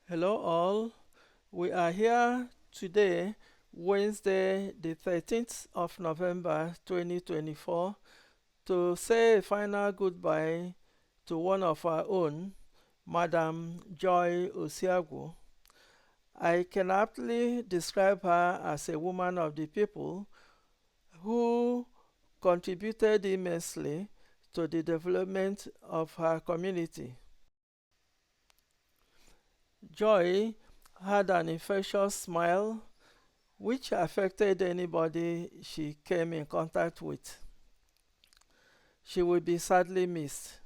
Hello, all. We are here today, Wednesday, the 13th of November 2024, to say a final goodbye to one of our own, Madam Joy Osiagwu. I can aptly describe her as a woman of the people who contributed immensely to the development of her community. Joy had an infectious smile which affected anybody she came in contact with. She will be sadly missed.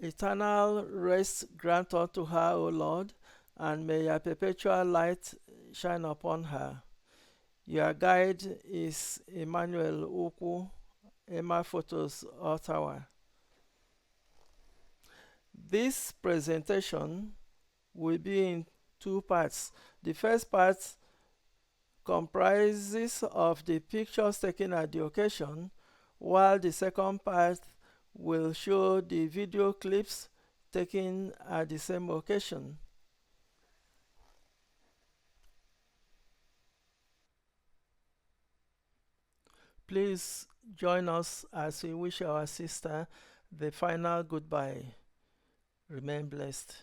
Eternal rest grant unto her, O Lord, and may your perpetual light shine upon her. Your guide is Emmanuel Ukwu, Emma Photos, Ottawa. This presentation will be in two parts. The first part comprises of the pictures taken at the occasion, while the second part will show the video clips taken at the same occasion. Please join us as we wish our sister the final goodbye. Remain blessed.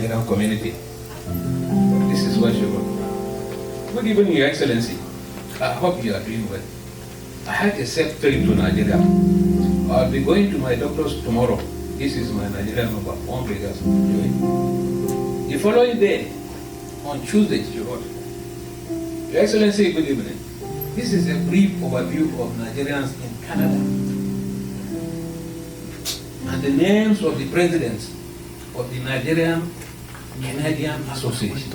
Nigerian community. This is what she wrote. Good evening, Your Excellency. I hope you are doing well. I had a safe trip to Nigeria. I'll be going to my doctor's tomorrow. This is my Nigerian number, 1 Vegas. The following day, on Tuesday, she wrote, Your Excellency, good evening. This is a brief overview of Nigerians in Canada and the names of the presidents of the Nigerian Canadian Association.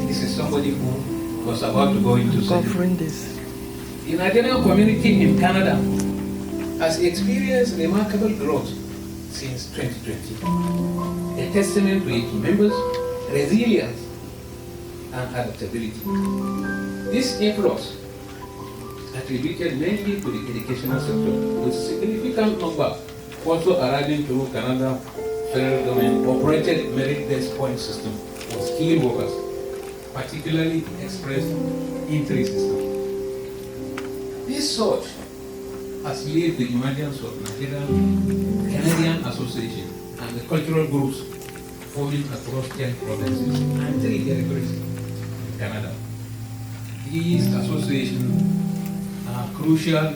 This is somebody who was about to go into this. The Nigerian community in Canada has experienced remarkable growth since 2020, a testament to its members' resilience and adaptability. This influx attributed mainly to the educational sector, with significant number also arriving through Canada federal government operated merit-based point system for skilled workers, particularly the express entry system. This surge has led the emergence of Nigerian Canadian Association and the cultural groups forming across 10 provinces and 3 territories in Canada. These associations are crucial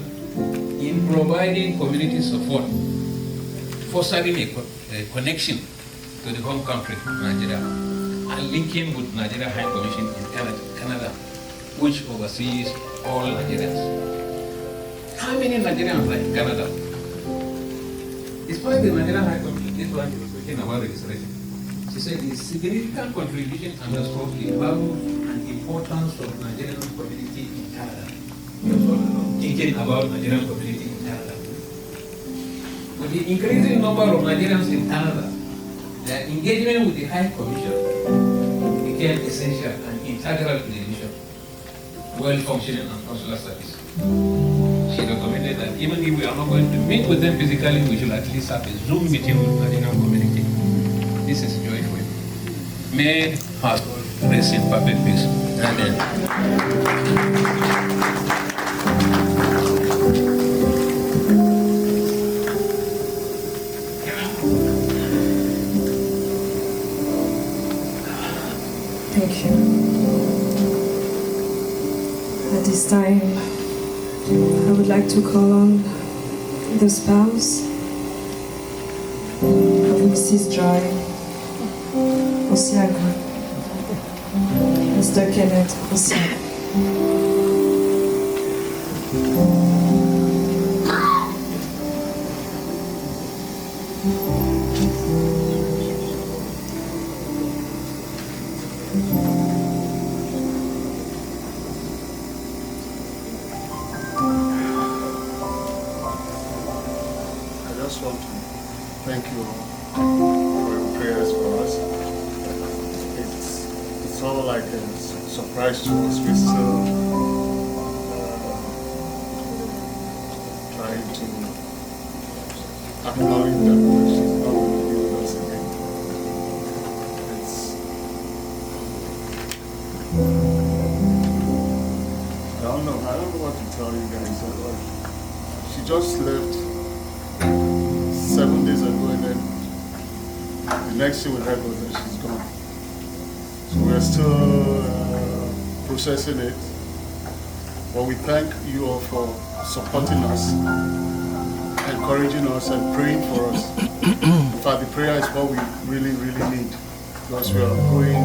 in providing community support, fostering a connection to the home country, Nigeria, and linking with Nigeria High Commission in Canada, which oversees all Nigerians. How many Nigerians are in Canada? Despite the Nigerian High Commission, this one is speaking about registration. She said the significant contribution underscores the value and importance of Nigerian community in Canada. You're also thinking about Nigerian community in Canada. With the increasing number of Nigerians in Canada, their engagement with the High Commission became essential and integral to the mission, well-functioning and consular service. She recommended that even if we are not going to meet with them physically, we should at least have a Zoom meeting with the Nigerian community. This is joyful. May her soul rest in perfect peace. Amen. Thank you. At this time, I would like to call on the spouse of Mrs. Joy Osiagwu, Mr. Kenneth Osiagwu. I just want to thank you for your prayers for us. It's all like a surprise to us. We're still trying to acknowledge that she's not going to be with us again. I don't know what to tell you guys. She just left 7 days ago, and then the next thing we heard was that she's gone. So we're still processing it. But we thank you all for supporting us, encouraging us, and praying for us. In fact, the prayer is what we really, really need, because we are going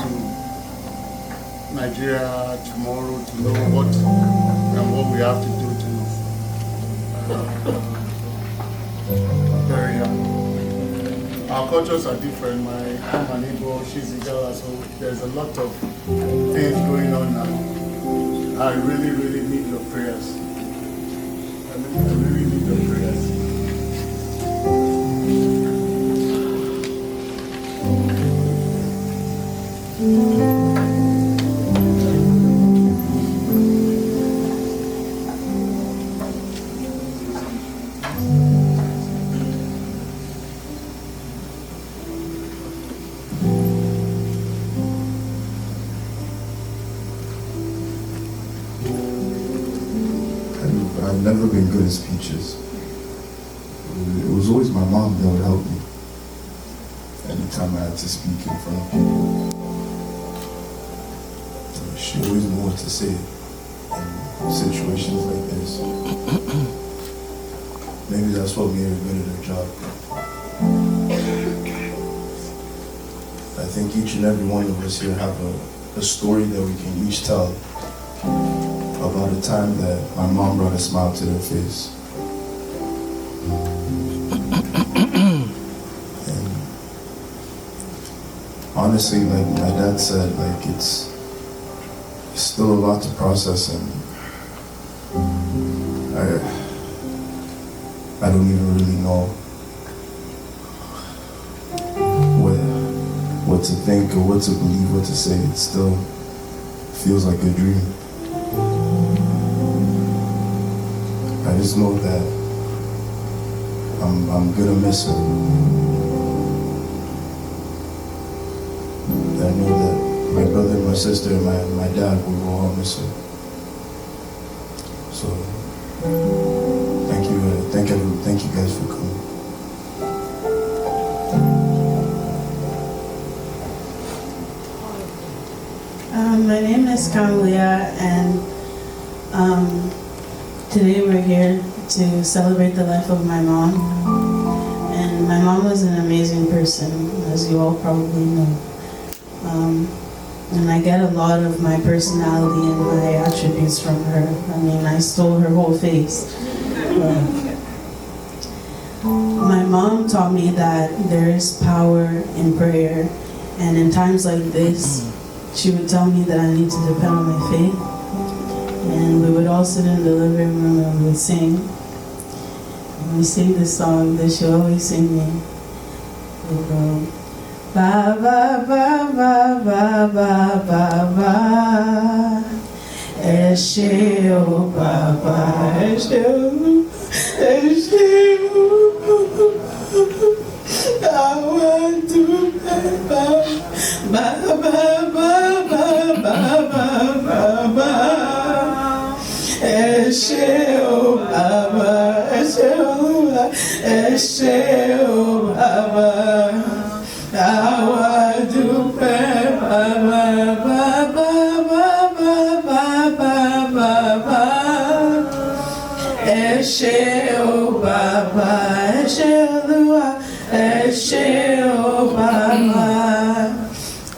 to Nigeria tomorrow to know what we have to do to bury her. Our cultures are different. I'm an Igbo, she's Igala, so there's a lot of things going on now. I really, really need your prayers. I really need your prayers. I've never been good at speeches. It was always my mom that would help me. And time I had to speak in front of people. She always knew what to say in situations like this. Maybe that's what made her good at her job. I think each and every one of us here have a story that we can each tell about a time that my mom brought a smile to their face. And honestly, like my dad said, like it's still a lot to process, and I don't even really know what to think or what to believe, what to say. It still feels like a dream. I just know that I'm gonna miss her. I know that my brother, my sister, and my dad will all miss her. So thank you guys for coming. My name is Kalia, and today we're here to celebrate the life of my mom. And my mom was an amazing person, as you all probably know. And I get a lot of my personality and my attributes from her. I mean, I stole her whole face. My mom taught me that there is power in prayer, and in times like this, she would tell me that I need to depend on my faith. And we would all sit in the living room and we would sing. And we sing this song that she always sing me. We go, ba ba ba ba ba ba ba ba. Eshe o ba ba, eshe o, eshe o. I want to ba ba ba ba ba ba ba ba. Eshe o Baba, eshe o Baba. I do Baba ba ba ba ba ba ba ba. Eshe o Baba, eshe Olúwa, eshe o Baba.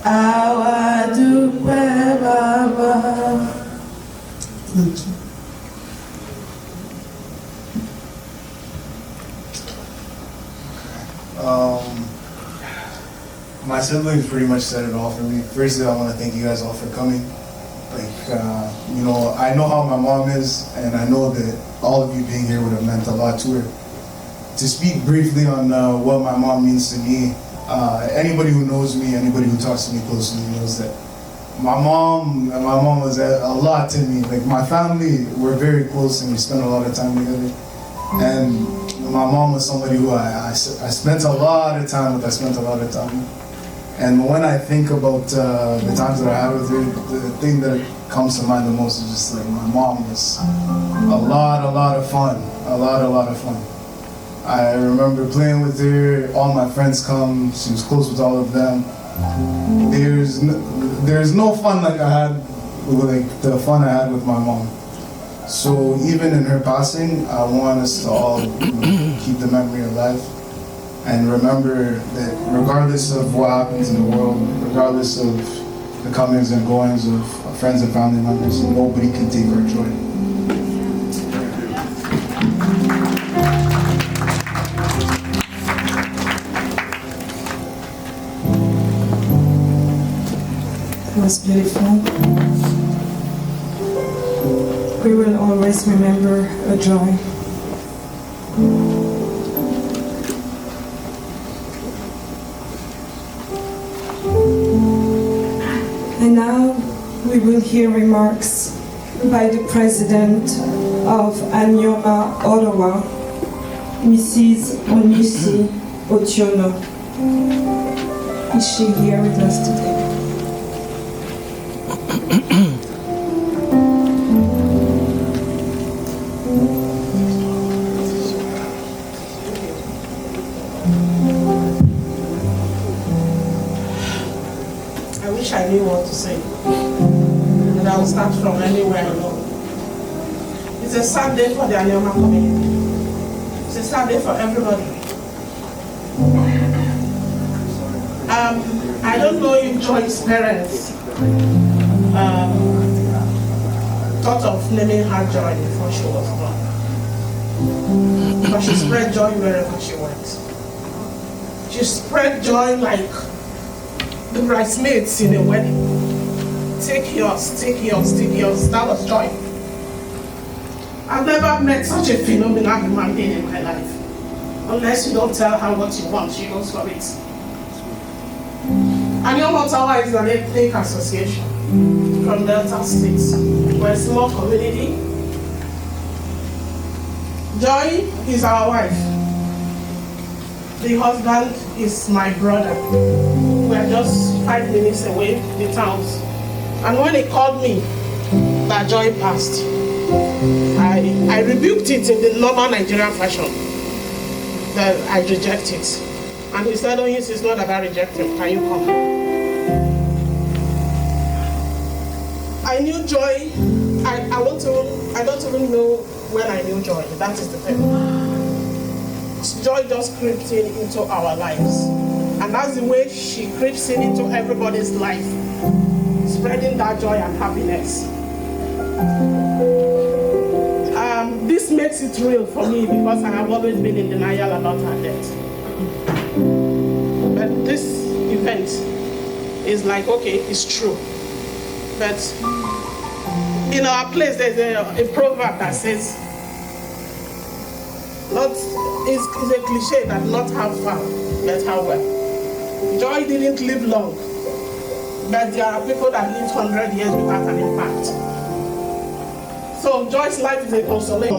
I do Baba. Thank you. My siblings pretty much said it all for me. Firstly, I want to thank you guys all for coming. You know, I know how my mom is, and I know that all of you being here would have meant a lot to her. To speak briefly on what my mom means to me, anybody who knows me, anybody who talks to me closely knows that my mom was a lot to me. Like, my family, we're very close and we spend a lot of time together. And my mom was somebody who I spent a lot of time with. And when I think about the times that I had with her, the thing that comes to mind the most is just like my mom was a lot of fun. I remember playing with her, all my friends come, she was close with all of them. There's no fun like I had, like the fun I had with my mom. So even in her passing, I want us to all keep the memory alive and remember that regardless of what happens in the world, regardless of the comings and goings of friends and family members, nobody can take our joy. It was beautiful. We will always remember a joy. And now we will hear remarks by the president of Anyoma Ottawa, Mrs. Onisi Otiono. Is she here with us today? wish I knew what to say. And I will start from anywhere I know. It's a sad day for the Anioma community. It's a sad day for everybody. I don't know if Joy's parents thought of naming her Joy before she was born. But she spread joy wherever she went. She spread joy like the bridesmaids in a wedding. Take yours, take yours, take yours. That was Joy. I've never met such a phenomenal human being in my life. Unless you don't tell her what you want, she goes for it. Anioma Tower is an ethnic association from Delta State. We're a small community. Joy is our wife. The husband is my brother. We're just 5 minutes away, the towns. And when he called me that Joy passed, I rebuked it in the normal Nigerian fashion, that I reject it. And he said, oh yes, it's not about rejecting, can you come? I knew Joy, I don't even know when I knew Joy, that is the thing. Joy just creeps into our lives. And that's the way she creeps into everybody's life, spreading that joy and happiness. This makes it real for me because I have always been in denial about her death. But this event is like, okay, it's true. But in our place, there's a proverb that says, it's a cliche that not how far, but how well. Joy didn't live long, but there are people that lived 100 years without an impact. So Joy's life is a consolation.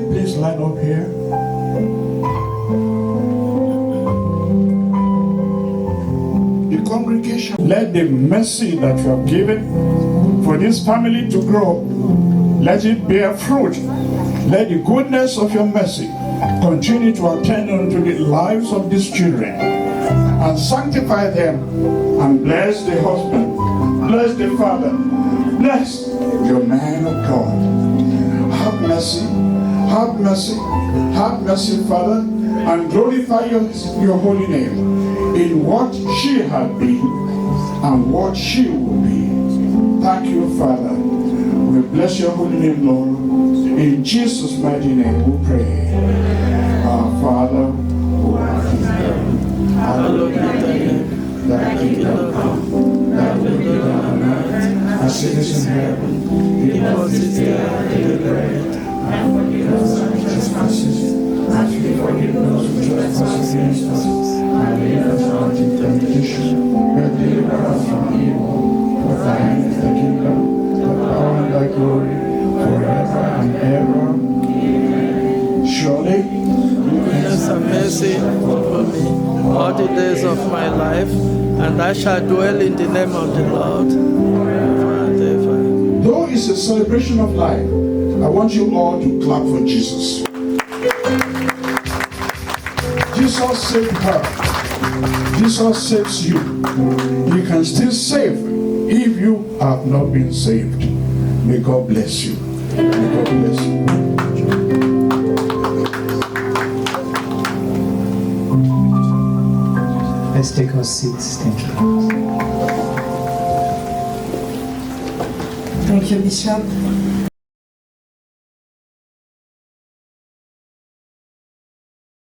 Please line up here. The congregation, let the mercy that you have given for this family to grow, let it bear fruit. Let the goodness of your mercy continue to attend unto the lives of these children and sanctify them and bless the husband, bless the father, bless your man of God. Have mercy. Have mercy, Father, and glorify your holy name in what she had been and what she will be. Thank you, Father. We bless your holy name, Lord. In Jesus' mighty name we pray. Our Father, who art in heaven, hallowed be thy name. Thy kingdom come, thy will be done on earth as it is in heaven. Give us this day our daily bread, and forgive us our trespasses, as we forgive those who trespass against us. And lead us not into temptation, but deliver us from evil. For thine is the kingdom, the power, and the glory, forever and ever. Amen. Surely, goodness and mercy follow me all the days of my life, and I shall dwell in the name of the Lord forever and ever. Though it's a celebration of life, I want you all to clap for Jesus. Jesus saved her. Jesus saves you. He can still save if you have not been saved. May God bless you. May God bless you. Let's take our seats. Thank you. Thank you, Bishop.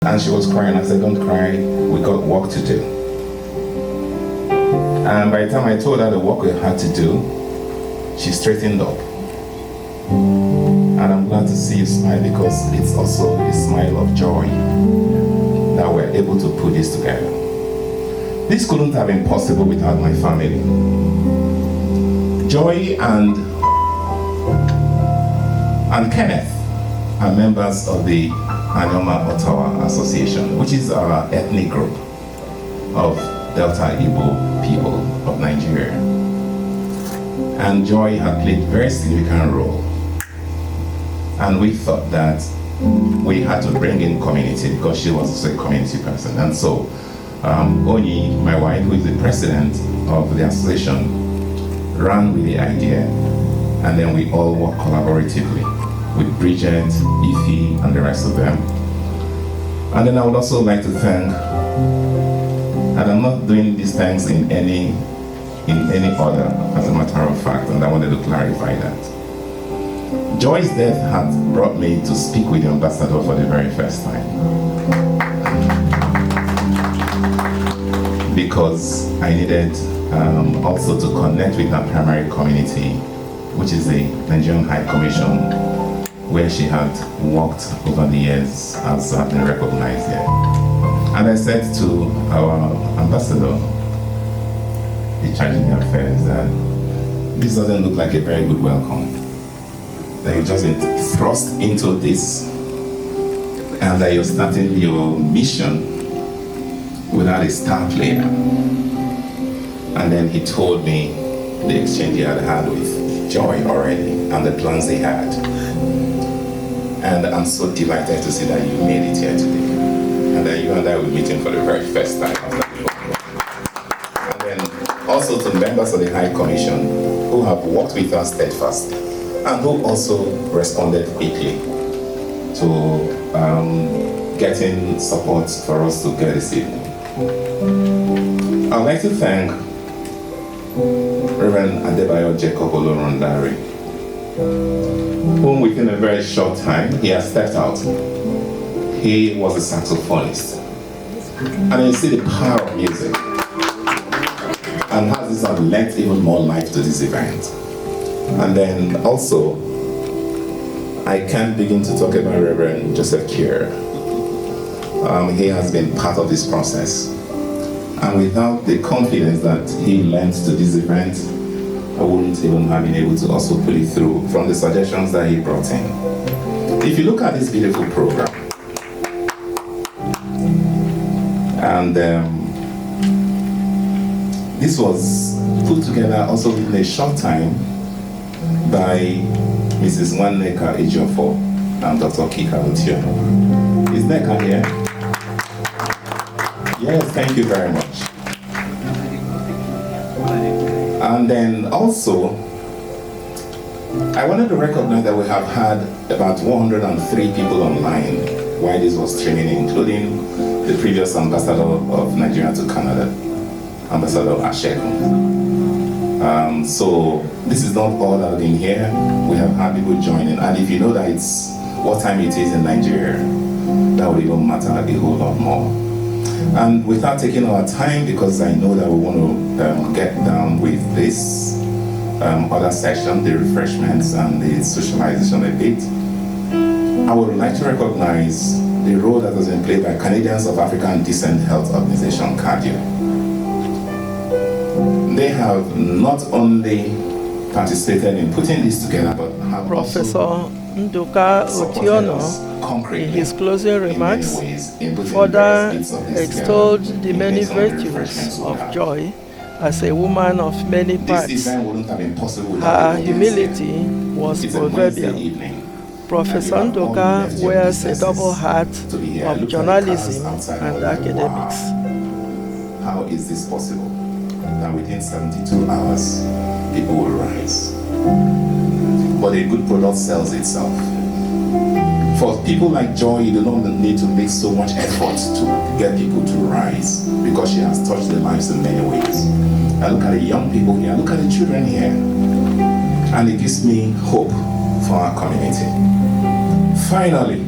And she was crying. I said, don't cry, we got work to do. And by the time I told her the work we had to do, she straightened up. And I'm glad to see you smile, because it's also a smile of joy that we're able to put this together. This couldn't have been possible without my family. Joy and Kenneth are members of the Anyoma Ottawa Association, which is our ethnic group of Delta Igbo people of Nigeria. And Joy had played a very significant role. And we thought that we had to bring in community because she was also a community person. And so Oni, my wife, who is the president of the association, ran with the idea, and then we all worked collaboratively with Bridget, Ify, and the rest of them. And then I would also like to thank, and I'm not doing these thanks in any order, as a matter of fact, and I wanted to clarify that. Joy's death had brought me to speak with the ambassador for the very first time. Because I needed also to connect with her primary community, which is the Nigerian High Commission, where she had worked over the years as been recognized here. And I said to our ambassador, in charge of the affairs, that this doesn't look like a very good welcome. That you've just been thrust into this, and that you're starting your mission without a star player. And then he told me the exchange he had with Joy already and the plans they had. And I'm so delighted to see that you made it here today. And that you and I will be meeting for the very first time after the program. And then also to members of the High Commission who have worked with us steadfastly and who also responded quickly to getting support for us to get this evening. I'd like to thank Reverend Adebayo Jacob Olorundare, whom within a very short time he has stepped out. He was a saxophonist. And you see the power of music. And how this has lent even more life to this event. And then also, I can't begin to talk about Reverend Joseph Kier. He has been part of this process. And without the confidence that he lent to this event, I wouldn't even have been able to also put it through from the suggestions that he brought in. If you look at this beautiful program, and this was put together also within a short time by Mrs. Nwaneka Ejiofor and Dr. Kika Otiono. Is Neka here? Yes, thank you very much. And then also, I wanted to recognize that we have had about 103 people online while this was streaming, including the previous ambassador of Nigeria to Canada, Ambassador Osiagwu. So this is not all that have been here. We have had people joining, and if you know that it's what time it is in Nigeria, that would even matter a whole lot more. And without taking our time, because I know that we want to get down with this other section, the refreshments and the socialization a bit, I would like to recognize the role that has been played by Canadians of African Descent Health Organization, CARDIO. They have not only participated in putting this together, but have Professor Nduka Otiono, in his closing remarks, further extolled the many virtues of Joy as a woman of many parts. Her humility was proverbial. Professor Nduka wears a double hat of journalism and academics. How is this possible? That within 72 hours, people will rise. But a good product sells itself. For people like Joy, you do not need to make so much effort to get people to rise, because she has touched their lives in many ways. I look at the young people here, I look at the children here, and it gives me hope for our community. Finally,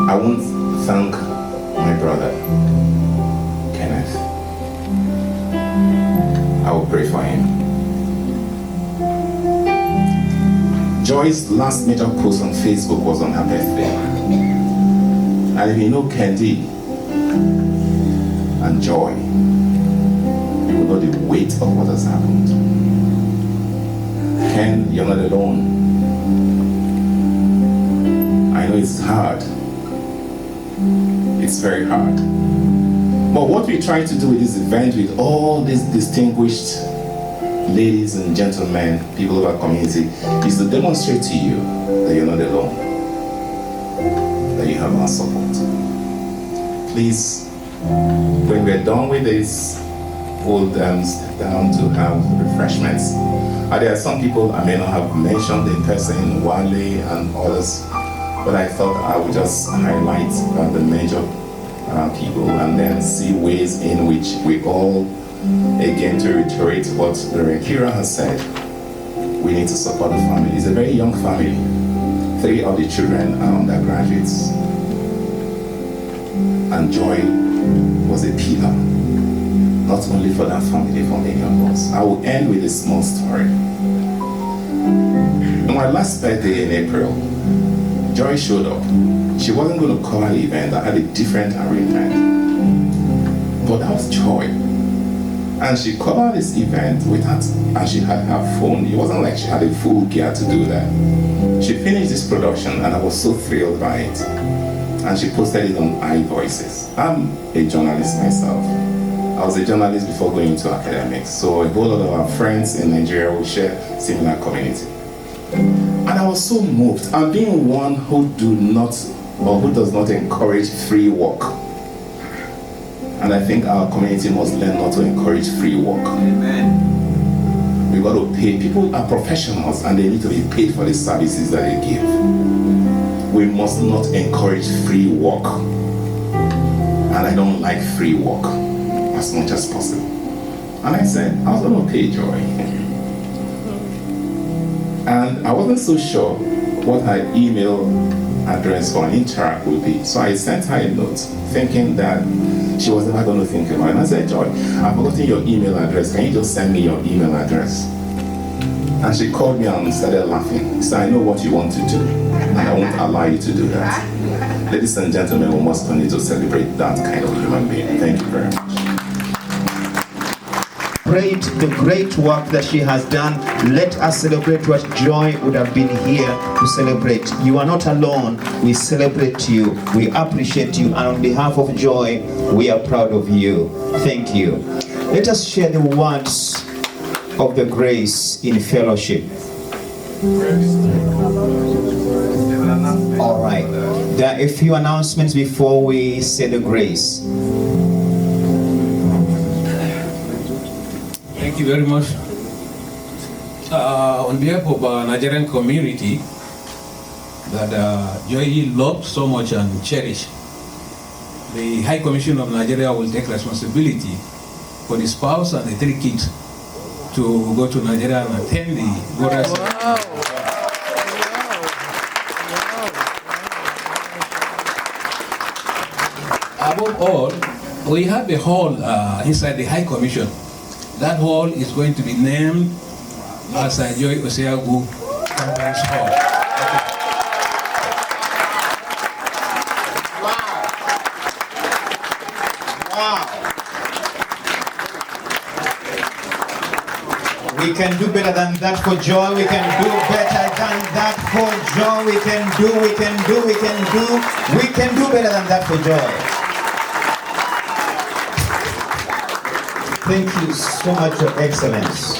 I want to thank my brother, Kenneth. I will pray for him. Joy's last major post on Facebook was on her birthday. And if you know Candy and Joy, you will know the weight of what has happened. Ken, you're not alone. know it's hard. It's very hard. But what we try to do with this event, with all these distinguished ladies and gentlemen, people of our community, is to demonstrate to you that you're not alone, that you have our support. Please, when we're done with this, we'll step down to have refreshments. There are some people I may not have mentioned in person, Wale and others, but I thought I would just highlight the major people and then see ways in which we all, again to reiterate what Reverend Kira has said, we need to support the family. It's a very young family. 3 of the children are undergraduates. And Joy was a pillar, not only for that family, for many of us. I will end with a small story. On my last birthday in April, Joy showed up. She wasn't going to cover the event. I had a different arrangement. But that was Joy. And she covered this event without, and she had her phone. It wasn't like she had a full gear to do that. She finished this production and I was so thrilled by it. And she posted it on iVoices. I'm a journalist myself. I was a journalist before going into academics. So a whole lot of our friends in Nigeria will share similar community. And I was so moved. And being one who does not encourage free work. And I think our community must learn not to encourage free work. Amen. We've got to pay. People are professionals and they need to be paid for the services that they give. We must not encourage free work. And I don't like free work as much as possible. And I said, I was going to pay Joy. And I wasn't so sure what her email address for an interact would be. So I sent her a note thinking that she was never going to think about it. And I said, Joy, I've forgotten your email address. Can you just send me your email address? And she called me and started laughing. She said, I know what you want to do, and I won't allow you to do that. Ladies and gentlemen, we must continue to celebrate that kind of human being. Thank you very much. The great work that she has done. Let us celebrate what Joy would have been here to celebrate. You are not alone. We celebrate you. We appreciate you. And on behalf of Joy, we are proud of you. Thank you. Let us share the words of the grace in fellowship. All right. There are a few announcements before we say the grace. Thank you very much. On behalf of our Nigerian community that Joy loved so much and cherished, the High Commission of Nigeria will take responsibility for the spouse and the 3 kids to go to Nigeria and attend the glorious. Above all, we have a hall inside the High Commission. That hall is going to be named as Joy Osiagwu Conference Hall. We can do better than that for Joy. We can do better than that for Joy. We can do better than that for Joy. Thank you so much, Your Excellence.